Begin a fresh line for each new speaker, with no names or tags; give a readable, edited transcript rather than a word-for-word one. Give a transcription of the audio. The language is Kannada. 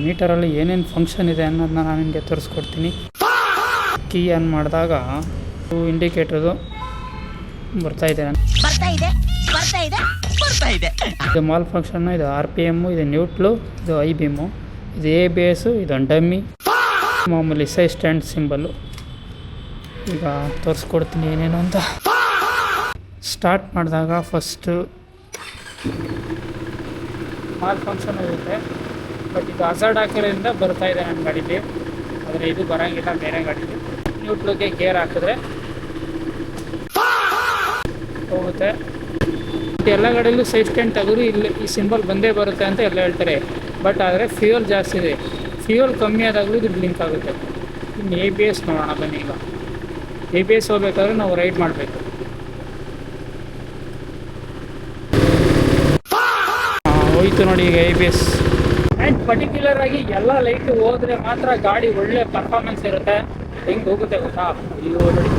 ಮೀಟರಲ್ಲಿ ಏನೇನು ಫಂಕ್ಷನ್ ಇದೆ ಅನ್ನೋದನ್ನ ನಾನು ನಿಮಗೆ ತೋರಿಸ್ಕೊಡ್ತೀನಿ. ಕೀ ಆನ್ ಮಾಡಿದಾಗ ಇಂಡಿಕೇಟರ್ದು ಬರ್ತಾ ಇದೆ. ಇದು ಮಾಲ್ ಫಂಕ್ಷನ್ನು, ಇದು RPM, ಇದು ನ್ಯೂಟ್ಲು, ಇದು ಐ ಬೀಮು, ಇದು ABS, ಇದು ಡಮ್ಮಿ, ಮಾಮೂಲಿ ಸೈಡ್ ಸ್ಟ್ಯಾಂಡ್ ಸಿಂಬಲ್ಲು. ಈಗ ತೋರಿಸ್ಕೊಡ್ತೀನಿ ಏನೇನು ಅಂತ. ಸ್ಟಾರ್ಟ್ ಮಾಡಿದಾಗ ಫಸ್ಟು ಮಾಲ್ ಫಂಕ್ಷನ್ ಇರುತ್ತೆ, ಬಟ್ ಇದು ಹಜಾರ್ಡ್ ಹಾಕಿರೋದ್ರಿಂದ ಬರ್ತಾ ಇದೆ ನನ್ನ ಗಾಡೀಲಿ, ಆದರೆ ಇದು ಬರೋಂಗಿಲ್ಲ ಬೇರೆ ಗಾಡೀಲಿ. ನ್ಯೂಟ್ಲಿಗೆ ಗೇರ್ ಹಾಕಿದ್ರೆ ಹೋಗುತ್ತೆ. ಎಲ್ಲ ಗಾಡಿಯಲ್ಲೂ ಸೈಡ್ ಸ್ಟ್ಯಾಂಡ್ ತೆಗೆದು ಇಲ್ಲಿ ಈ ಸಿಂಬಲ್ ಬಂದೇ ಬರುತ್ತೆ ಅಂತ ಎಲ್ಲ ಹೇಳ್ತಾರೆ, ಬಟ್ ಆದರೆ ಫ್ಯೂಯಲ್ ಜಾಸ್ತಿ ಇದೆ. ಫ್ಯೂಯಲ್ ಕಮ್ಮಿ ಆದಾಗಲೂ ಇದು ಬ್ಲಿಂಕ್ ಆಗುತ್ತೆ. ಇನ್ನು ABS ನೋಡೋಣ ಬನ್ನಿ. ಈಗ ABS ಹೋಗ್ಬೇಕಾದ್ರೆ ನಾವು ರೈಡ್ ಮಾಡಬೇಕು. ಹೋಯ್ತು ನೋಡಿ ಈಗ ABS. ಆ್ಯಂಡ್ ಪರ್ಟಿಕ್ಯುಲರ್ ಆಗಿ ಎಲ್ಲ ಲೈಟ್ ಹೋದರೆ ಮಾತ್ರ ಗಾಡಿ ಒಳ್ಳೆ ಪರ್ಫಾರ್ಮೆನ್ಸ್ ಇರುತ್ತೆ. ಹೆಂಗೆ ಹೋಗುತ್ತೆ ಗೊತ್ತಾ? ಅಯ್ಯೋ ನೋಡಿ,